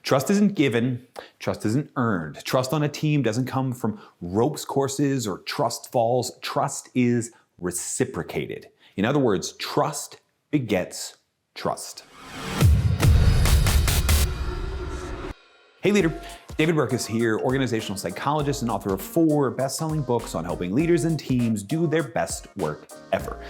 Trust isn't given, trust isn't earned. Trust on a team doesn't come from ropes courses or trust falls. Trust is reciprocated. In other words, trust begets trust. Hey leader, David Burkus here, organizational psychologist and author of 4 best-selling books on helping leaders and teams do their best work ever.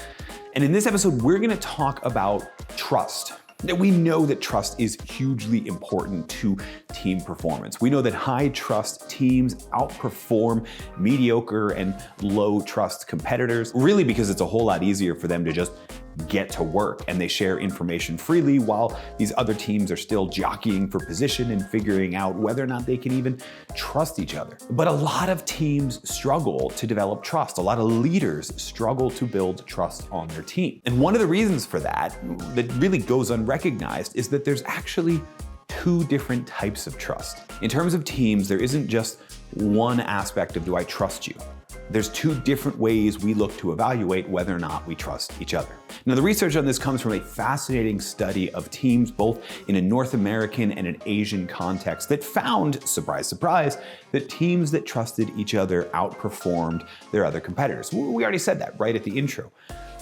And in this episode, we're gonna talk about trust. Now, we know that trust is hugely important to team performance. We know that high trust teams outperform mediocre and low trust competitors, really because it's a whole lot easier for them to just get to work and they share information freely while these other teams are still jockeying for position and figuring out whether or not they can even trust each other. But a lot of teams struggle to develop trust. A lot of leaders struggle to build trust on their team. And one of the reasons for that really goes unrecognized is that there's actually 2 different types of trust. In terms of teams, there isn't just one aspect of do I trust you? There's 2 different ways we look to evaluate whether or not we trust each other. Now, the research on this comes from a fascinating study of teams both in a North American and an Asian context that found, surprise, surprise, that teams that trusted each other outperformed their other competitors. We already said that right at the intro.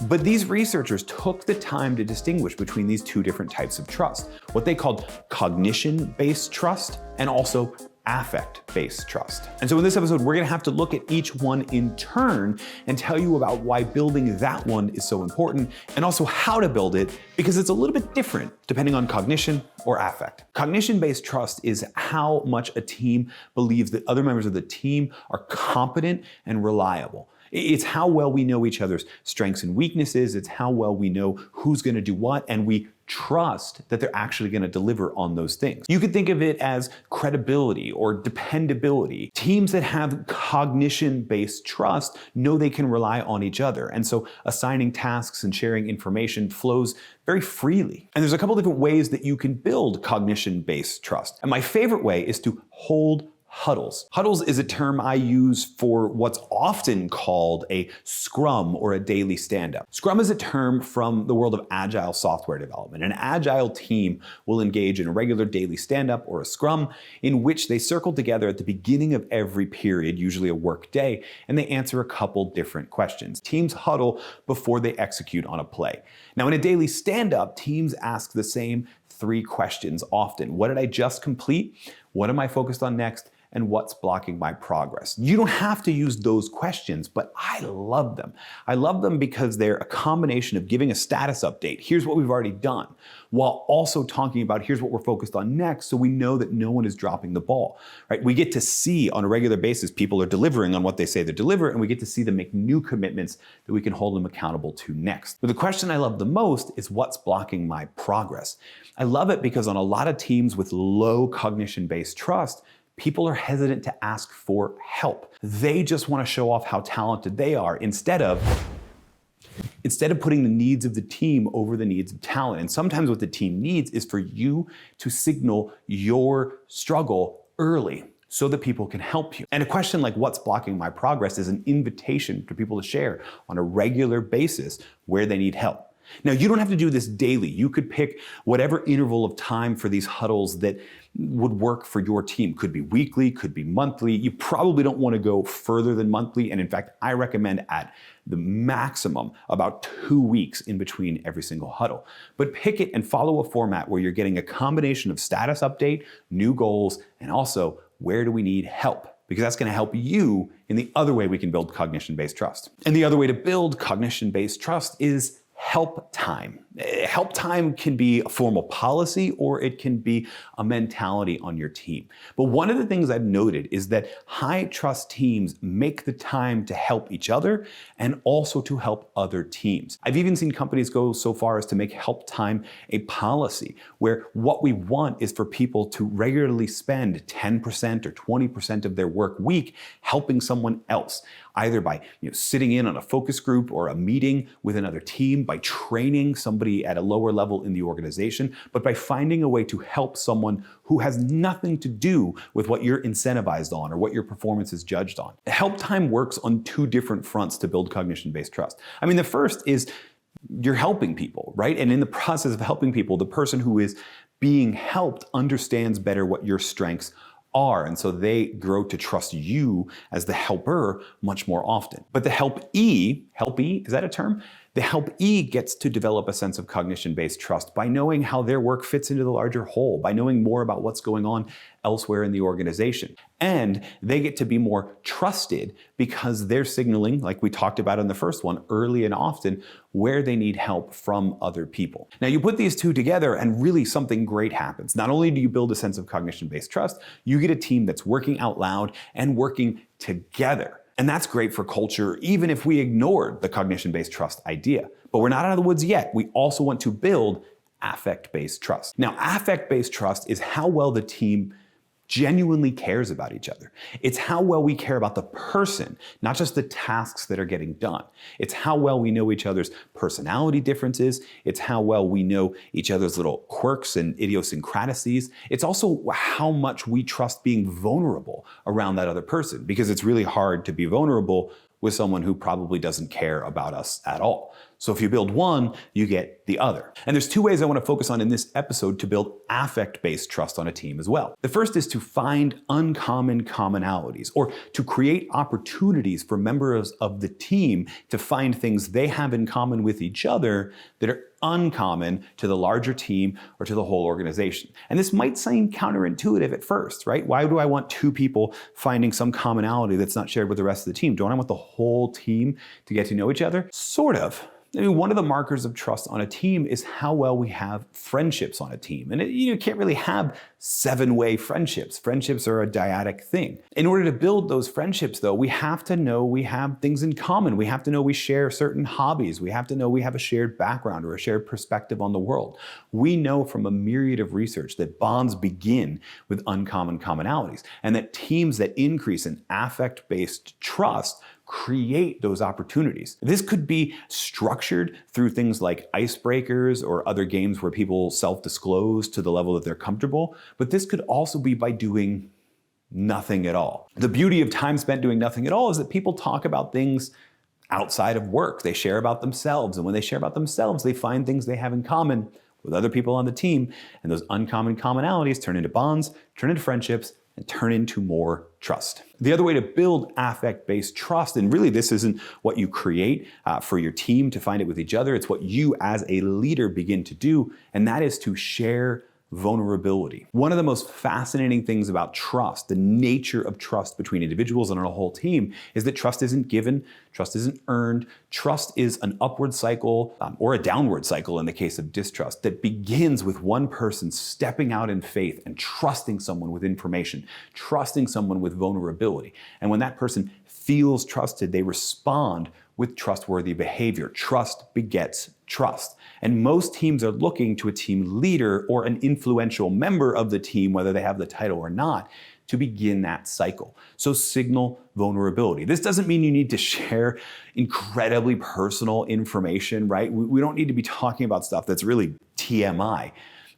But these researchers took the time to distinguish between these 2 different types of trust, what they called cognition-based trust and also affect-based trust. And so in this episode, we're gonna have to look at each one in turn and tell you about why building that one is so important and also how to build it, because it's a little bit different depending on cognition or affect. Cognition-based trust is how much a team believes that other members of the team are competent and reliable. It's how well we know each other's strengths and weaknesses. It's how well we know who's gonna do what, and we trust that they're actually gonna deliver on those things. You could think of it as credibility or dependability. Teams that have cognition-based trust know they can rely on each other. And so assigning tasks and sharing information flows very freely. And there's a couple different ways that you can build cognition-based trust. And my favorite way is to hold huddles. Huddles is a term I use for what's often called a scrum or a daily stand-up. Scrum is a term from the world of agile software development. An agile team will engage in a regular daily stand-up or a scrum in which they circle together at the beginning of every period, usually a work day, and they answer a couple different questions. Teams huddle before they execute on a play. Now, in a daily stand-up, teams ask the same 3 questions often. What did I just complete? What am I focused on next? And what's blocking my progress? You don't have to use those questions, but I love them. I love them because they're a combination of giving a status update, here's what we've already done, while also talking about here's what we're focused on next, so we know that no one is dropping the ball, right? We get to see on a regular basis people are delivering on what they say they deliver, and we get to see them make new commitments that we can hold them accountable to next. But the question I love the most is what's blocking my progress? I love it because on a lot of teams with low cognition-based trust, people are hesitant to ask for help. They just want to show off how talented they are instead of putting the needs of the team over the needs of talent. And sometimes what the team needs is for you to signal your struggle early so that people can help you. And a question like what's blocking my progress is an invitation for people to share on a regular basis where they need help. Now, you don't have to do this daily. You could pick whatever interval of time for these huddles that would work for your team. Could be weekly, could be monthly. You probably don't want to go further than monthly. And in fact, I recommend at the maximum about 2 weeks in between every single huddle. But pick it and follow a format where you're getting a combination of status update, new goals, and also where do we need help? Because that's going to help you in the other way we can build cognition-based trust. And the other way to build cognition-based trust is help time. Help time can be a formal policy or it can be a mentality on your team. But one of the things I've noted is that high trust teams make the time to help each other and also to help other teams. I've even seen companies go so far as to make help time a policy where what we want is for people to regularly spend 10% or 20% of their work week helping someone else, either by sitting in on a focus group or a meeting with another team, by training somebody at a lower level in the organization, but by finding a way to help someone who has nothing to do with what you're incentivized on or what your performance is judged on. Help time works on 2 different fronts to build cognition-based trust. I mean, the first is you're helping people, right? And in the process of helping people, the person who is being helped understands better what your strengths are, and so they grow to trust you as the helper much more often. But the helpee, is that a term? The helpee gets to develop a sense of cognition-based trust by knowing how their work fits into the larger whole, by knowing more about what's going on elsewhere in the organization. And they get to be more trusted because they're signaling, like we talked about in the first one, early and often, where they need help from other people. Now you put these two together and really something great happens. Not only do you build a sense of cognition-based trust, you get a team that's working out loud and working together. And that's great for culture, even if we ignored the cognition-based trust idea. But we're not out of the woods yet. We also want to build affect-based trust. Now, affect-based trust is how well the team genuinely cares about each other. It's how well we care about the person, not just the tasks that are getting done. It's how well we know each other's personality differences. It's how well we know each other's little quirks and idiosyncrasies. It's also how much we trust being vulnerable around that other person, because it's really hard to be vulnerable with someone who probably doesn't care about us at all. So if you build one, you get the other. And there's two ways I want to focus on in this episode to build affect-based trust on a team as well. The first is to find uncommon commonalities, or to create opportunities for members of the team to find things they have in common with each other that are uncommon to the larger team or to the whole organization. And this might seem counterintuitive at first, right? Why do I want two people finding some commonality that's not shared with the rest of the team? Don't I want the whole team to get to know each other? Sort of. I mean, one of the markers of trust on a team is how well we have friendships on a team. And you can't really have seven-way friendships. Friendships are a dyadic thing. In order to build those friendships, though, we have to know we have things in common. We have to know we share certain hobbies. We have to know we have a shared background or a shared perspective on the world. We know from a myriad of research that bonds begin with uncommon commonalities, and that teams that increase in affect-based trust create those opportunities. This could be structured through things like icebreakers or other games where people self-disclose to the level that they're comfortable, but this could also be by doing nothing at all. The beauty of time spent doing nothing at all is that people talk about things outside of work. They share about themselves, and when they share about themselves, they find things they have in common with other people on the team, and those uncommon commonalities turn into bonds, turn into friendships, and turn into more trust. The other way to build affect-based trust, and really this isn't what you create for your team to find it with each other, it's what you as a leader begin to do, and that is to share vulnerability. One of the most fascinating things about trust, the nature of trust between individuals and a whole team, is that trust isn't given, trust isn't earned. Trust is an upward cycle or a downward cycle in the case of distrust that begins with one person stepping out in faith and trusting someone with information, trusting someone with vulnerability. And when that person feels trusted, they respond with trustworthy behavior. Trust begets trust. And most teams are looking to a team leader or an influential member of the team, whether they have the title or not, to begin that cycle. So signal vulnerability. This doesn't mean you need to share incredibly personal information, right? We don't need to be talking about stuff that's really TMI.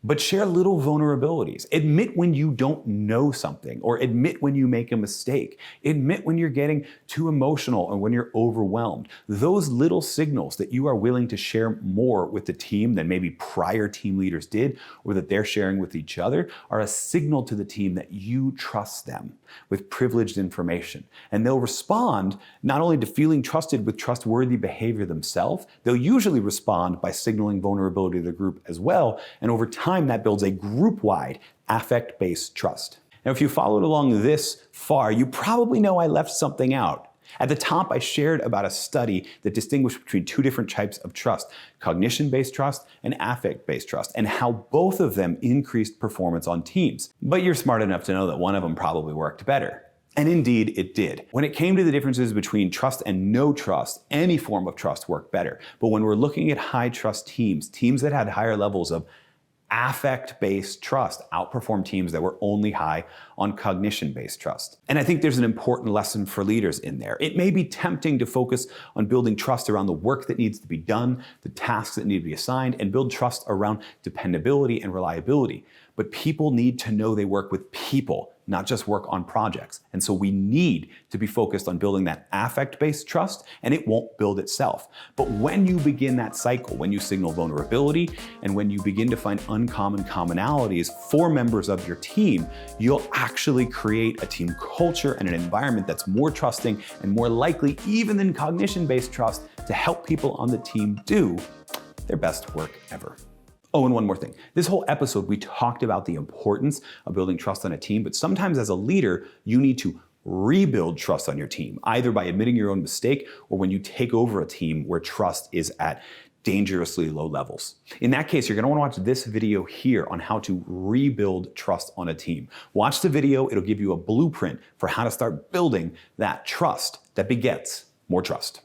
But share little vulnerabilities. Admit when you don't know something, or admit when you make a mistake. Admit when you're getting too emotional or when you're overwhelmed. Those little signals that you are willing to share more with the team than maybe prior team leaders did, or that they're sharing with each other, are a signal to the team that you trust them with privileged information. And they'll respond not only to feeling trusted with trustworthy behavior themselves, they'll usually respond by signaling vulnerability to the group as well. And over time, that builds a group-wide affect-based trust. Now, if you followed along this far, you probably know I left something out. At the top, I shared about a study that distinguished between two different types of trust, cognition-based trust and affect-based trust, and how both of them increased performance on teams. But you're smart enough to know that one of them probably worked better. And indeed, it did. When it came to the differences between trust and no trust, any form of trust worked better. But when we're looking at high trust teams, teams that had higher levels of affect-based trust outperform teams that were only high on cognition-based trust. And I think there's an important lesson for leaders in there. It may be tempting to focus on building trust around the work that needs to be done, the tasks that need to be assigned, and build trust around dependability and reliability. but people need to know they work with people, not just work on projects. And so we need to be focused on building that affect-based trust, and it won't build itself. But when you begin that cycle, when you signal vulnerability, and when you begin to find uncommon commonalities for members of your team, you'll actually create a team culture and an environment that's more trusting and more likely, even than cognition-based trust, to help people on the team do their best work ever. Oh, and one more thing. This whole episode, we talked about the importance of building trust on a team, but sometimes as a leader, you need to rebuild trust on your team, either by admitting your own mistake or when you take over a team where trust is at dangerously low levels. In that case, you're gonna wanna watch this video here on how to rebuild trust on a team. Watch the video, it'll give you a blueprint for how to start building that trust that begets more trust.